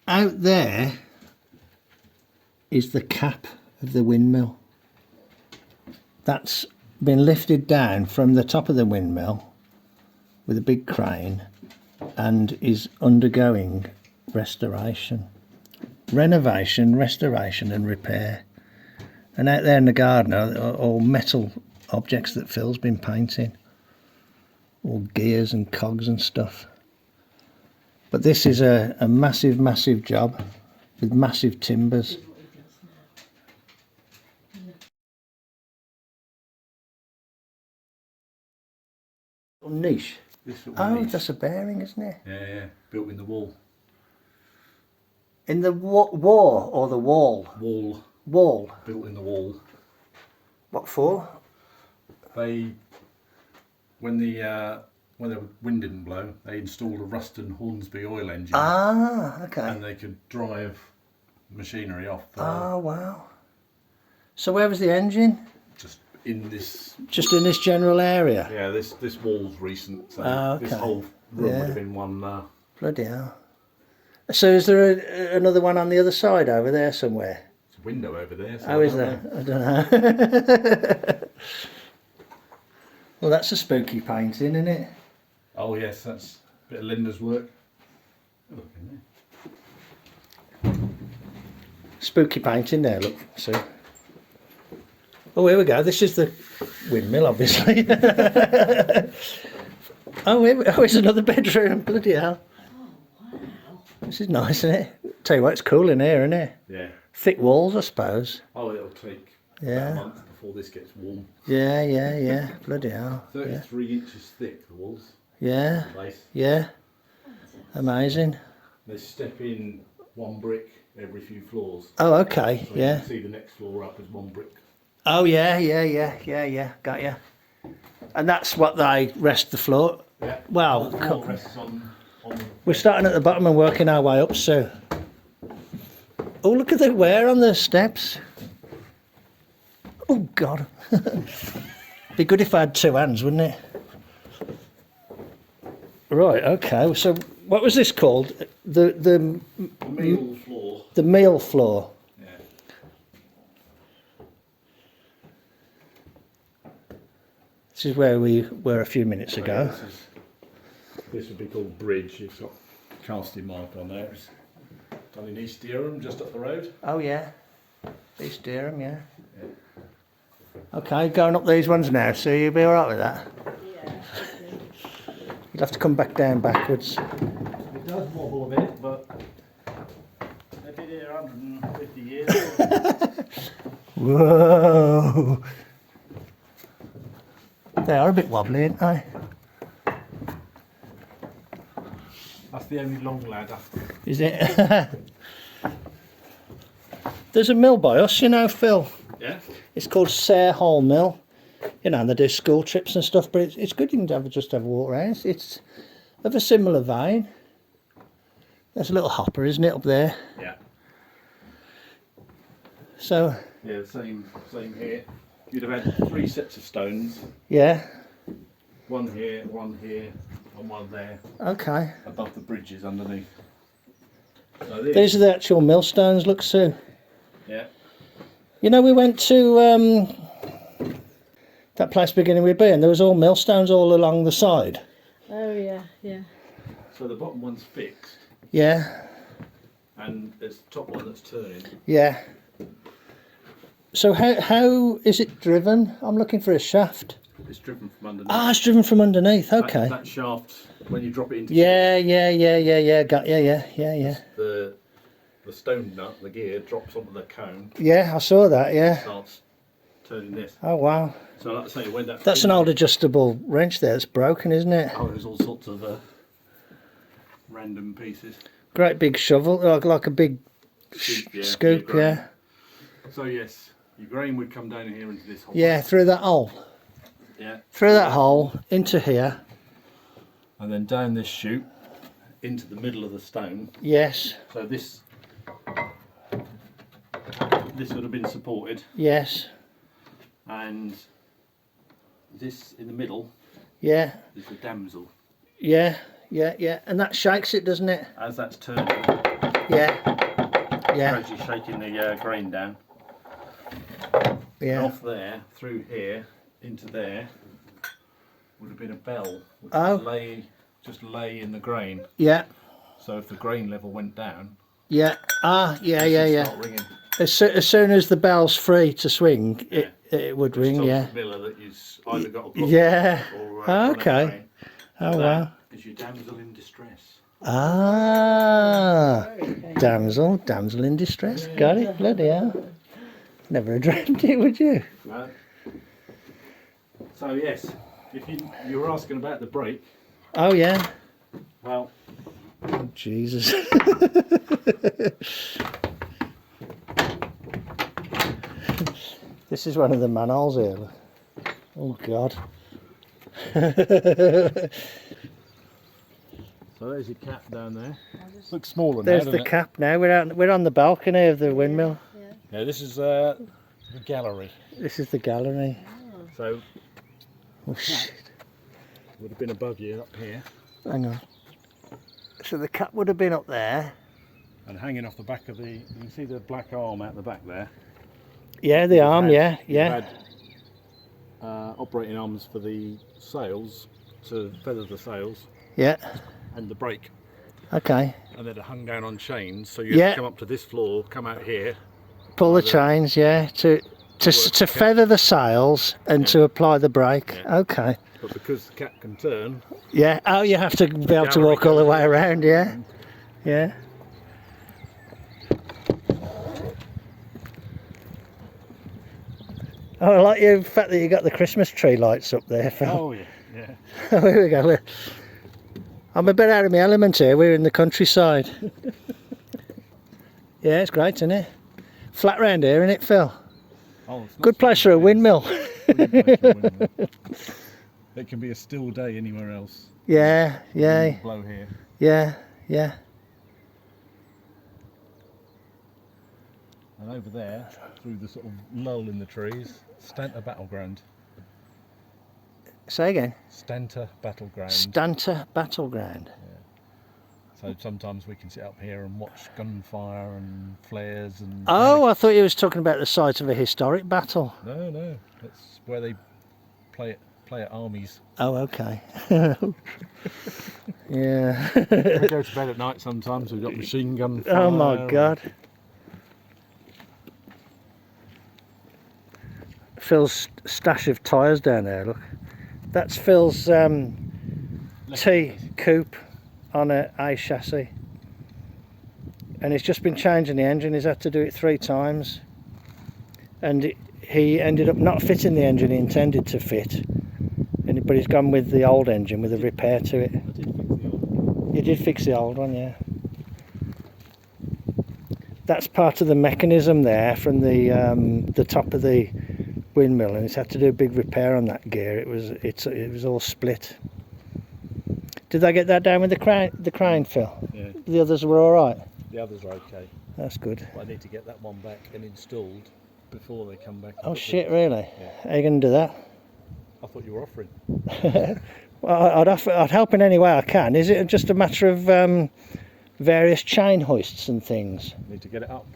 out there is the cap of the windmill. That's been lifted down from the top of the windmill with a big crane and is undergoing restoration, renovation, restoration and repair. And out there in the garden are all metal objects that Phil's been painting, all gears and cogs and stuff. But this is a massive job with massive timbers. Niche. Oh, niche. That's a bearing, isn't it? Yeah, built in the wall. In the war or the wall? Wall. Wall. Built in the wall. What for? When the wind didn't blow, they installed a Ruston Hornsby oil engine. Ah, okay. And they could drive machinery off. Oh, wow. So where was the engine? Just in this. Just in this general area? Yeah, this wall's recent. So okay. This whole room would have been one. Bloody hell. So is there another one on the other side over there somewhere? There's a window over there. So oh, is there? I don't know. Well, that's a spooky painting, isn't it? Oh yes, that's a bit of Linda's work. Look in there. Spooky painting there, look, see. Oh, here we go, this is the windmill, obviously. Here's another bedroom, bloody hell. Oh, wow. This is nice, isn't it? Tell you what, it's cool in here, isn't it? Yeah. Thick walls, I suppose. Oh, it'll take yeah. a month before this gets warm. Yeah, bloody hell. 33 inches thick, the walls. Yeah, yeah. Amazing. They step in one brick every few floors. Oh, okay, so yeah. You can see the next floor up as one brick. Oh, yeah, got you. And that's what they rest the floor? Yeah. Well, the floor rests on we're starting at the bottom and working our way up, so. Oh, look at the wear on the steps. Oh, God. Be good if I had two hands, wouldn't it? Right, okay, so what was this called? The meal floor. The meal floor. Yeah. This is where we were a few minutes ago. Yeah, this would be called bridge. It's got casting mark on there. It's done in East Dereham, just up the road. Oh yeah, East Dereham, yeah. Okay, going up these ones now, so you'll be alright with that? Yeah. You'd have to come back down backwards. It does wobble a bit, but they've been here 150 years. Whoa! They are a bit wobbly, aren't they? That's the only long ladder. Is it? There's a mill by us, you know, Phil. Yeah? It's called Sayre Hall Mill. You know, and they do school trips and stuff, but it's good you can just have a walk around. It's of a similar vein. There's a little hopper, isn't it, up there? Yeah. So... Yeah, same here. You'd have had 3 sets of stones. Yeah. One here, and one there. Okay. Above the bridges underneath. So These are the actual millstones, look, Sue. Yeah. You know, we went to that place beginning with B, and there was all millstones all along the side. Oh, yeah. So the bottom one's fixed. Yeah. And there's the top one that's turning. Yeah. So how is it driven? I'm looking for a shaft. It's driven from underneath. Ah, it's driven from underneath. Okay. That shaft, when you drop it into Yeah. Got yeah. the stone nut, the gear drops onto the cone. Yeah, I saw that. Yeah. Starts turning this. Oh wow. So like I say, when that's an old adjustable wrench there. It's broken, isn't it? Oh, there's all sorts of random pieces. Great big shovel, like a big scoop. Yeah. So yes, your grain would come down here into this hole. Yeah, through that hole. Yeah. Through that hole into here. And then down this chute into the middle of the stone. Yes. So this would have been supported. Yes. And this in the middle. Yeah. Is the damsel. Yeah. And that shakes it, doesn't it? As that's turning, Yeah. Yeah. Gradually shaking the grain down. Yeah. And off there, through here, into there, would have been a bell which Oh. would just lay in the grain. Yeah. So if the grain level went down, Yeah. Ah. Yeah. it Yeah. should Yeah. start ringing. As soon as the bell's free to swing, it would ring. Tells Yeah. the miller that he's either got a problem Yeah. or Okay. Oh wow. Is your damsel in distress. Ah. Okay. Damsel in distress. Got it. Bloody hell. Never have dreamt it, would you? No. So yes, if you were asking about the brake, Oh yeah. well, Oh, Jesus. This is one of the manholes here. Look. Oh God. so there's your cap down there. Looks smaller There's now, the doesn't cap now. We're on the balcony of the windmill. it? Yeah, this is the gallery. This is the gallery. So Oh shit. would have been above you up here, Hang on. So the cap would have been up there. and hanging off the back of you can see the black arm out the back there. Yeah, the arm. Yeah, You yeah. had operating arms for the sails to feather the sails Yeah. and the brake. Okay. And they'd have hung down on chains, so you'd Yeah. come up to this floor, come out here. Pull the chains. Yeah. To feather the sails and to apply the brake. Yeah. Okay. But because the cap can turn, Yeah. Oh, you have to be able to Gallery walk all the goes way around. Yeah. Yeah. Oh, I like the fact that you got the Christmas tree lights up there, Phil. oh yeah, yeah. Oh, here we go. I'm a bit out of my element here. We're in the countryside. Yeah, it's great, isn't it? Flat round here, isn't it, Phil? Oh, it's not Good place for a windmill. windmill. It can be a still day anywhere else. Yeah, yeah, Blow here. yeah, yeah. And over there, through the sort of lull in the trees, Stanta Battleground. Say again. Stanta Battleground. Stanta Battleground. So sometimes we can sit up here and watch gunfire and flares and... Oh, I thought you was talking about the site of a historic battle. No, no. That's where they play at armies. Oh, okay. Yeah. We go to bed at night sometimes, we've got machine gun fire. Oh my God. Phil's stash of tyres down there, look. That's Phil's T coupe on a chassis. And he's just been changing the engine. He's had to do it 3 times. And he ended up not fitting the engine he intended to fit. But he's gone with the old engine with a repair to it. I did fix the old. You did fix the old one, yeah. That's part of the mechanism there from the top of the windmill, and it's had to do a big repair on that gear. It was all split. Did they get that down with the crane, Phil? Yeah, The others were all right. the others are okay. That's good. But I need to get that one back and installed before they come back. Oh shit, really? Yeah. How are you going to do that? I thought you were offering. Well, I'd help in any way I can. Is it just a matter of various chain hoists and things? Need to get it up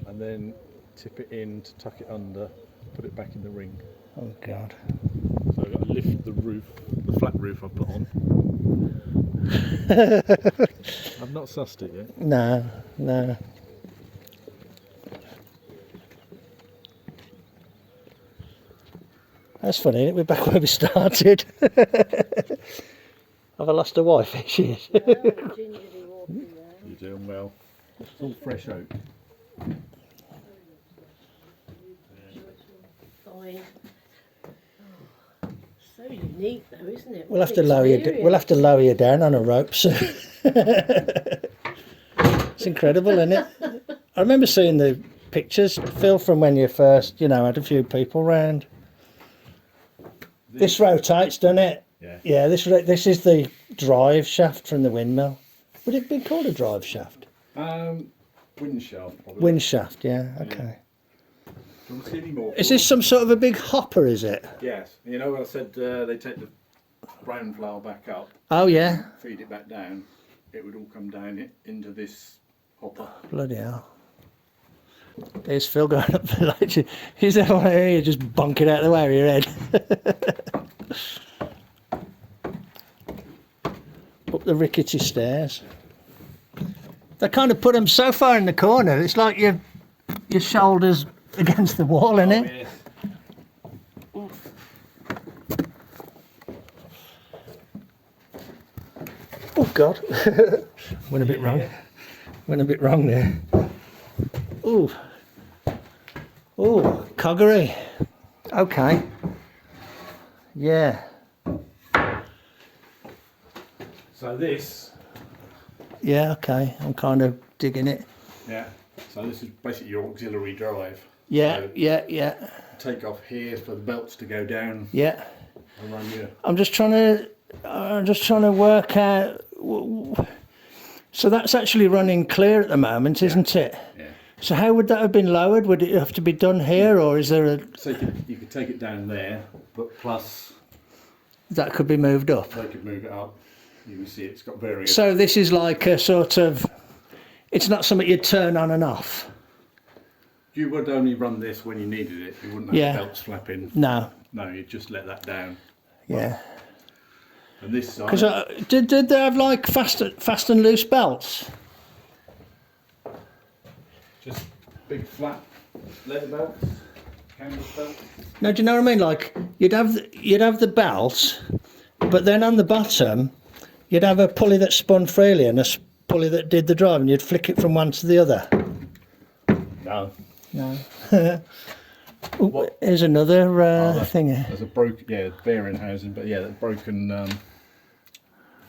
and then tip it in to tuck it under, put it back in the ring. Oh God. So I've got to lift the roof, the flat roof I've put on. I've not sussed it yet. No, no. That's funny, isn't it? We're back where we started. Have I lost a wife? Here she is. Gingerly walking there. You're doing well. It's all fresh oak. Fine. Oh, so unique though, isn't it? We'll What have to an lower you. experience. We'll have to lower you down on a rope soon. It's incredible, isn't it? I remember seeing the pictures, Phil, from when you first, had a few people round. This rotates, doesn't it? Yeah. Yeah. This is the drive shaft from the windmill. Would it be called a drive shaft? Wind shaft probably. Wind shaft. Yeah. Okay. Do you want to see any more? Is this some sort of a big hopper? Is it? Yes. You know when I said they take the brown flour back up, Oh yeah. feed it back down, it would all come down into this hopper. Bloody hell. There's Phil going up the ledge. He's the one here, you just bonk it out of the way with your head. Up the rickety stairs. They kind of put them so far in the corner, it's like your shoulders against the wall, isn't it? Yes. Oh God. Went a bit wrong. Went a bit wrong there. Ooh. Oh, coggery. Okay. Yeah. So this, Yeah, okay. I'm kind of digging it. yeah. So this is basically your auxiliary drive. Yeah, So yeah. take off here for the belts to go down Yeah. around here. I'm just trying to work out. So that's actually running clear at the moment, isn't it? Yeah. So how would that have been lowered? Would it have to be done here, or is there a So you could take it down there, but plus that could be moved up? they could move it up. You can see it's got various. So this is like a sort of. It's not something you'd turn on and off. You would only run this when you needed it. You wouldn't have Yeah. the belts flapping. No. No, you'd just let that down. Yeah. And this side, Because did they have like fast and loose belts? just big flat leather belts, canvas belts. No, do you know what I mean? Like you'd have the belts, but then on the bottom, you'd have a pulley that spun freely and a pulley that did the drive, and you'd flick it from one to the other. No. No. Ooh, here's another thing. There's a broken, bearing housing, but yeah, that broken.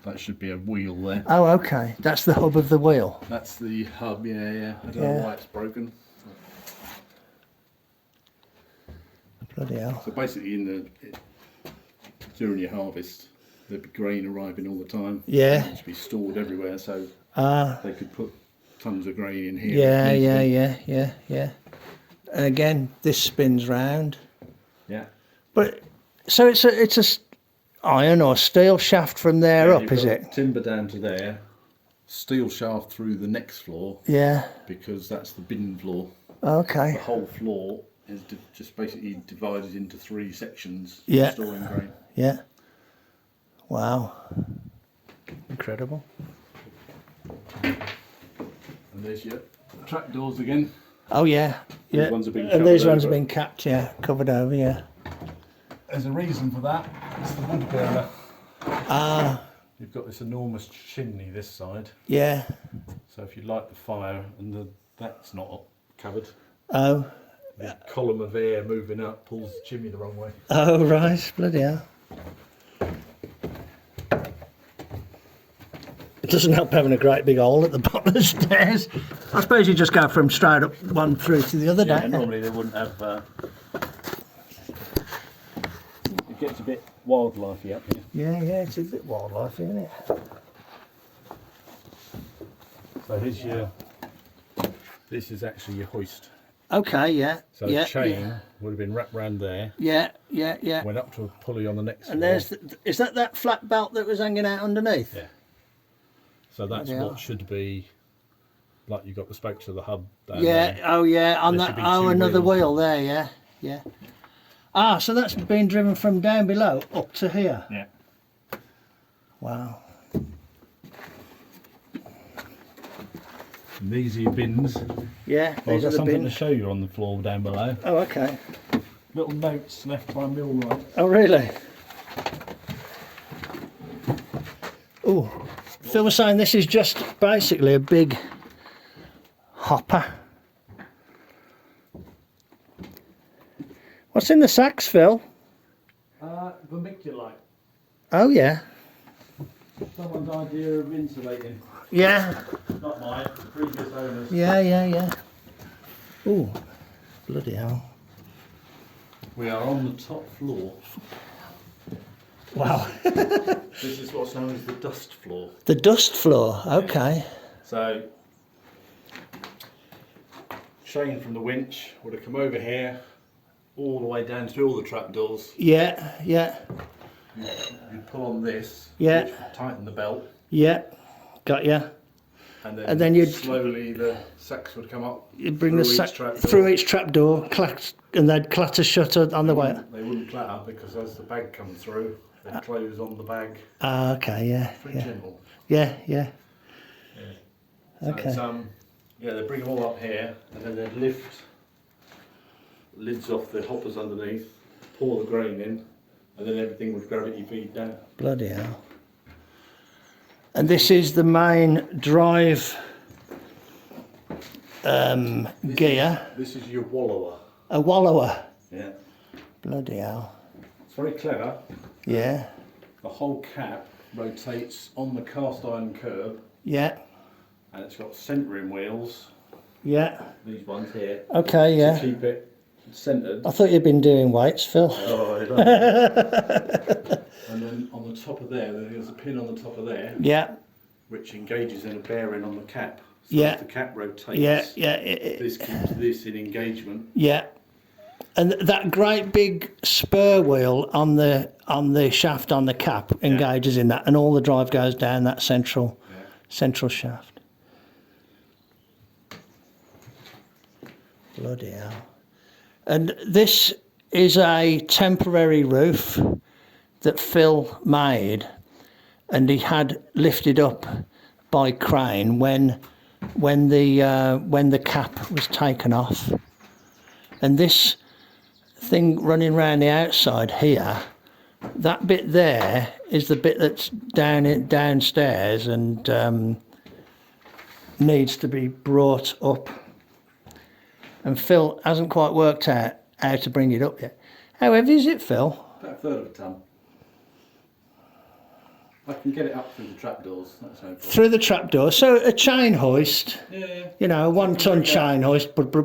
That should be a wheel there. Oh, okay. That's the hub of the wheel. That's the hub. Yeah. I don't Yeah. know why it's broken. Bloody hell. So basically, during your harvest, there'd be grain arriving all the time. Yeah. It should be stored everywhere, so Ah. they could put tons of grain in here. Yeah. And again, this spins round. Yeah. But so it's a iron or steel shaft from there Yeah, up, you've is got it? Timber down to there, steel shaft through the next floor, Yeah. because that's the bin floor. Okay. The whole floor is just basically divided into 3 sections Yeah. for storing grain. Yeah. Wow. Incredible. And there's your trapdoors again. Oh yeah. Yeah. These ones have been And these covered ones have over. been capped, yeah, covered over, yeah. There's a reason for that. It's the wood burner. Ah, You've got this enormous chimney this side, yeah. so if you light the fire and that's not covered, Oh. the column of air moving up pulls the chimney the wrong way. Oh right, bloody hell. It doesn't help having a great big hole at the bottom of the stairs. I suppose you just go from straight up one through to the other, Yeah, don't you? normally they wouldn't have. It gets a bit wildlifey up here. Yeah, it's a bit wildlife, isn't it? So here's your. This is actually your hoist. Okay, yeah. So yeah, the chain would have been wrapped round there, Yeah. went up to a pulley on the next And floor. there's is that flat belt that was hanging out underneath? Yeah. So that's Bloody hell. what should be. Like you've got the spokes of the hub down Yeah, there. oh yeah, on There that, should be oh 2 another wheels. wheel there, yeah. Ah, so that's been driven from down below up to here. Yeah. Wow. And these are your bins. Yeah, Well, I've these are got the something to bins. show you on the floor down below. Oh, okay. Little notes left by millwright. Oh, really? Oh, Phil was saying this is just basically a big hopper. What's in the sacks, Phil? Vermiculite. Oh, yeah. Someone's idea of insulating. Yeah, Not mine, the previous owners. yeah. Oh, bloody hell. We are on the top floor. Wow. This is what's known as the dust floor. The dust floor, okay. So, chain from the winch would have come over here, all the way down through all the trapdoors. Yeah. You'd pull on this, Yeah. which would tighten the belt. Yeah, got ya. and then you'd slowly the sacks would come up. you'd bring the through sack each trapdoor. through each trapdoor, and they'd clatter shut on the way. They wouldn't clatter because as the bag comes through, they close on the bag. Ah, okay, yeah, Pretty yeah, gentle. yeah, yeah. So Okay. it's, yeah, they bring them all up here, and then they'd lift lids off the hoppers underneath, pour the grain in, and then everything would gravity feed down. Bloody hell. And this is the main drive gear, This is your wallower. a wallower. Yeah. Bloody hell. It's very clever. Yeah, The whole cap rotates on the cast iron curb, yeah, and it's got centering wheels, yeah. these ones here, Okay, to yeah. keep it centered. I thought you'd been doing weights, Phil. Oh, I love it. And then on the top of there's a pin on the top of there, Yeah, which engages in a bearing on the cap. So Yeah. if the cap rotates, yeah, yeah, this keeps this in engagement. yeah. And that great big spur wheel on the shaft on the cap engages in that, and all the drive goes down that central shaft. Bloody hell. And this is a temporary roof that Phil made, and he had lifted up by crane when the cap was taken off. And this thing running around the outside here, that bit there is the bit that's downstairs and needs to be brought up. And Phil hasn't quite worked out how to bring it up yet. How heavy is it, Phil? About a third of a ton. I can get it up through the trapdoors. That's no problem. Through the trapdoor. So a chain hoist, Yeah. you know, a 1 ton chain hoist. Floor at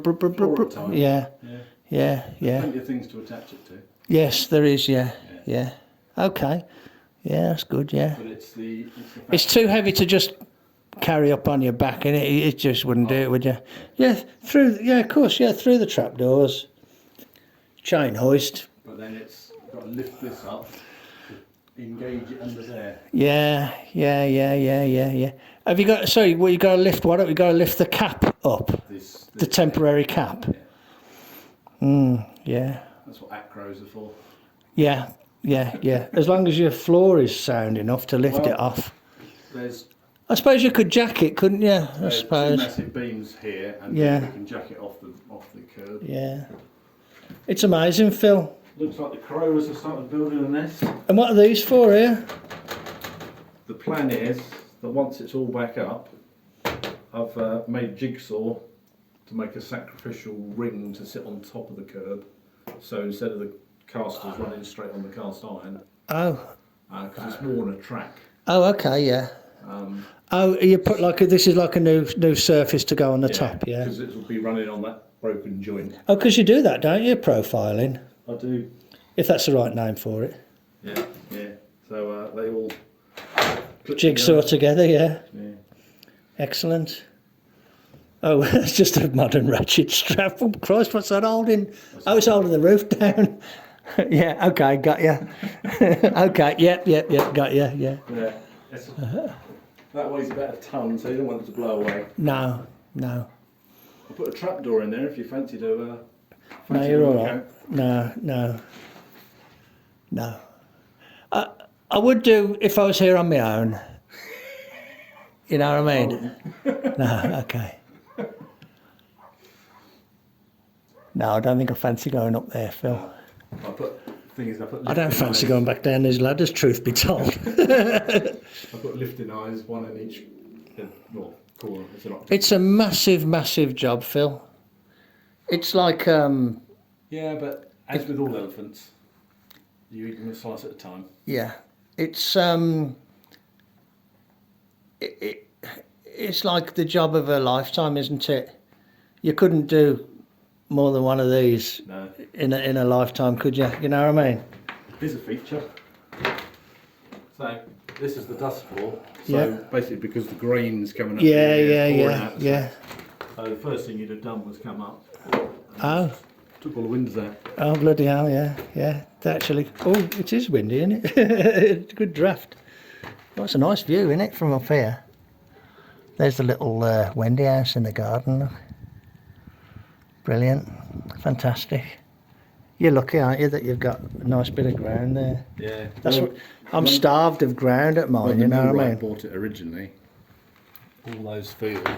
a time. Yeah, Yeah. yeah, yeah. Plenty of things to attach it to. Yes, there is, yeah, yeah. Okay. Yeah, that's good, yeah. But it's the fact It's too heavy to just carry up on your back, and it just wouldn't do it, would you? Yeah, of course, yeah, through the trapdoors. Chain hoist. but then it's got to lift this up to engage it under there. Yeah. Have you got, sorry, well, you got to lift what up? You got to lift the cap up, the temporary cap. Yeah. That's what acros are for. Yeah. As long as your floor is sound enough to lift it off. There's I suppose you could jack it, couldn't you? I two suppose. massive beams here, and Yeah. we can jack it off the curb. Yeah. It's amazing, Phil. Looks like the crows have started building a nest. And what are these for here? The plan is that once it's all back up, I've made jigsaw to make a sacrificial ring to sit on top of the curb. So instead of the casters running straight on the cast iron, Oh. because it's worn a track. Oh, okay, yeah. You put this is like a new surface to go on the top, yeah. Because it will be running on that broken joint. Oh, because you do that, don't you? Profiling, I do. if that's the right name for it. Yeah. So they all clip Jigsaw together, yeah. Yeah. Excellent. Oh, it's just a modern ratchet strap. Oh, Christ, what's that holding? Oh, it's holding the roof down. Yeah, okay, got you. Okay, yep, got you, yeah. Yeah. That weighs about a ton, so you don't want it to blow away. No. I'll put a trapdoor in there if you fancy to. No, you're all right. No. I would do if I was here on my own. You know what I mean? No, okay. No, I don't think I fancy going up there, Phil. I don't fancy going back down these ladders, truth be told. I put lifting eyes, one in each corner. It's a massive job, Phil. It's like Yeah, but as with all elephants, you eat them a slice at a time. yeah, it's it's like the job of a lifetime, isn't it? You couldn't do more than one of these No. in a lifetime, could you? You know what I mean? Here's a feature. So this is the dust floor. So Yeah. basically, because the grain's coming up. Yeah. So the first thing you'd have done was come up. Oh, Took all the windows out. oh, bloody hell, yeah. Actually, oh, it is windy, isn't it? It's a good draft. Well, it's a nice view, isn't it, from up here? There's the little Wendy house in the garden. Look. Brilliant. Fantastic. You're lucky, aren't you, that you've got a nice bit of ground there? Yeah. That's what I'm starved of ground at mine, you know what I mean? Bought it originally. All those fields,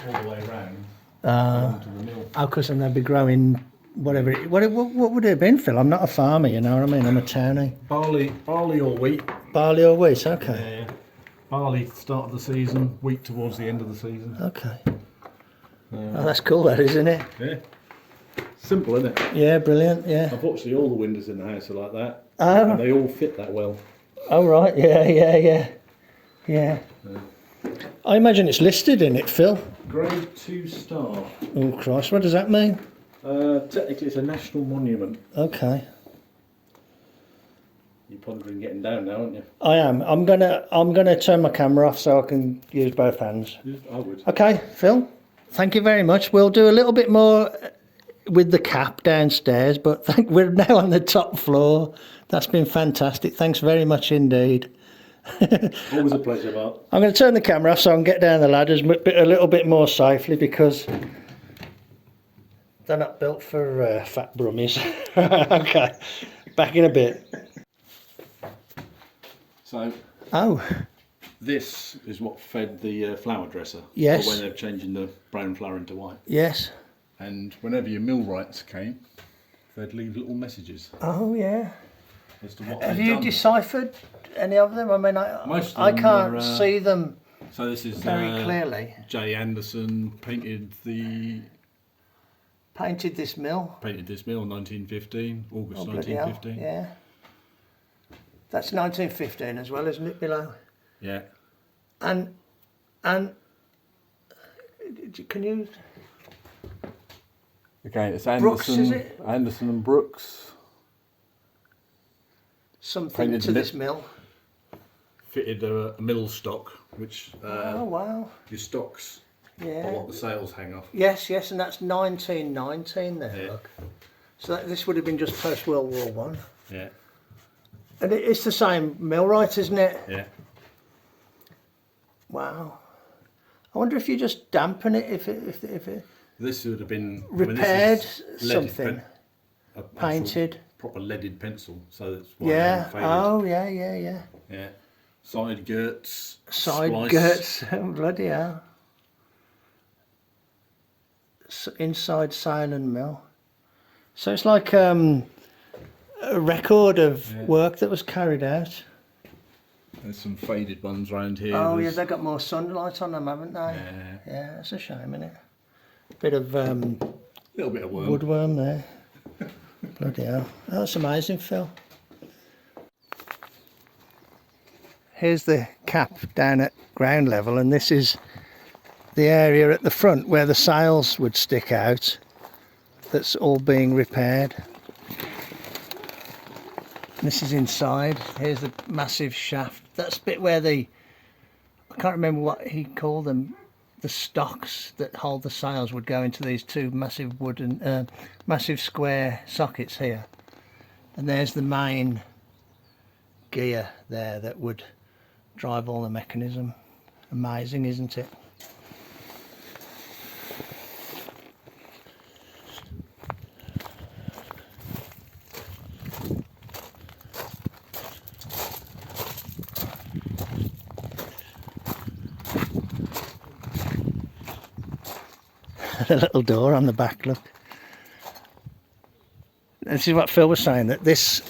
all the way around, belong to the mill. Oh, because then they'd be growing whatever. What would it have been, Phil? I'm not a farmer, you know what I mean? I'm a townie. Barley or wheat. Barley or wheat, okay. Yeah. Barley start of the season, wheat towards the end of the season. Okay. Oh, that's cool, that, isn't it? Yeah. Simple, isn't it? Yeah, brilliant, yeah. Unfortunately, all the windows in the house are like that. Oh. And they all fit that well. Oh, right, yeah. I imagine it's listed in it, Phil. Grade 2 star. Oh, Christ, what does that mean? Technically, it's a national monument. Okay. You're pondering getting down now, aren't you? I am. I'm gonna turn my camera off so I can use both hands. I would. Okay, Phil. Thank you very much. We'll do a little bit more with the cap downstairs, but we're now on the top floor. That's been fantastic. Thanks very much indeed. Always a pleasure, Mart. I'm going to turn the camera off so I can get down the ladders a little bit more safely because they're not built for fat brummies. Okay, back in a bit. So, this is what fed the flower dresser. Yes. For when they're changing the brown flour into white. Yes. And whenever your millwrights came, they'd leave little messages Oh, yeah. as to what Have they'd you done. deciphered any of them? I mean, Most of I them can't are, see them So this is very clearly. J. Anderson painted Painted this mill. this mill in 1915, August Oh, bloody hell, 1915. yeah. That's 1915 as well, isn't it, below? Yeah. And can you... Okay, it's Brooks, is it? Anderson and Brooks Something Painted to mi- this mill. fitted a mill stock, which Oh, wow. your stocks are Yeah. what the sails hang off. Yes, and that's 1919 there, Yeah. look. So this would have been just post-World War One. Yeah, And it's the same millwright, isn't it? yeah. Wow. I wonder if you just dampen it, if it This would have been repaired this is leaded something, actual painted. proper leaded pencil, so that's why Yeah. they haven't faded. Oh, yeah. Yeah. Side girts. Side splice. girts. Bloody hell. Inside sail and mill. So it's like a record of work that was carried out. There's some faded ones around here. Oh, yeah, There's- they've got more sunlight on them, haven't they? Yeah. Yeah, that's a shame, isn't it? Bit of Little bit of worm. woodworm there. Bloody hell. Oh, that's amazing, Phil. Here's the cap down at ground level, and this is the area at the front where the sails would stick out. That's all being repaired. This is inside. Here's the massive shaft. That's the bit where I can't remember what he called them, the stocks that hold the sails would go into these two massive wooden, massive square sockets here. And there's the main gear there that would drive all the mechanism. Amazing, isn't it? A little door on the back, look. This is what Phil was saying, that this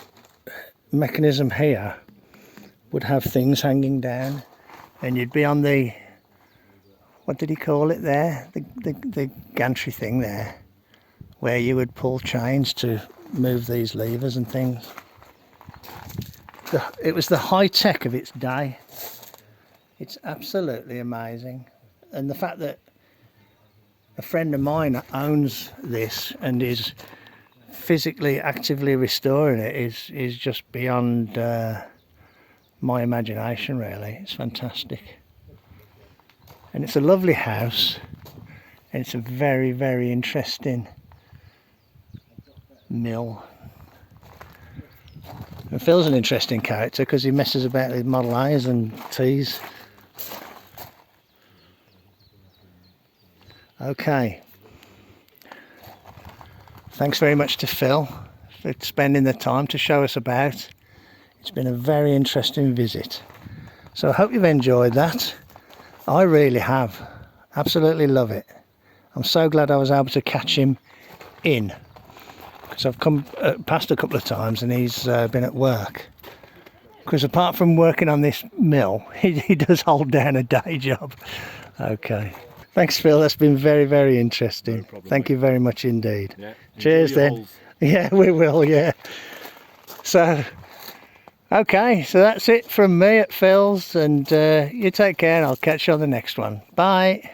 mechanism here would have things hanging down, and you'd be on the, what did he call it there? The gantry thing there, where you would pull chains to move these levers and things. It was the high tech of its day. It's absolutely amazing. And the fact that a friend of mine owns this and is physically actively restoring it is just beyond my imagination, really. It's fantastic. And it's a lovely house, and it's a very, very interesting mill. And Phil's an interesting character because he messes about with Model A's and T's. Okay. Thanks very much to Phil for spending the time to show us about. It's been a very interesting visit. So I hope you've enjoyed that. I really have. Absolutely love it. I'm so glad I was able to catch him in, because I've come past a couple of times and he's been at work. Because apart from working on this mill, he does hold down a day job. Okay. Thanks, Phil. That's been very, very interesting. No problem, Thank mate. you very much indeed. Yeah. Cheers Enjoy your then. holes. Yeah, we will, yeah. So, okay, so that's it from me at Phil's, and you take care and I'll catch you on the next one. Bye.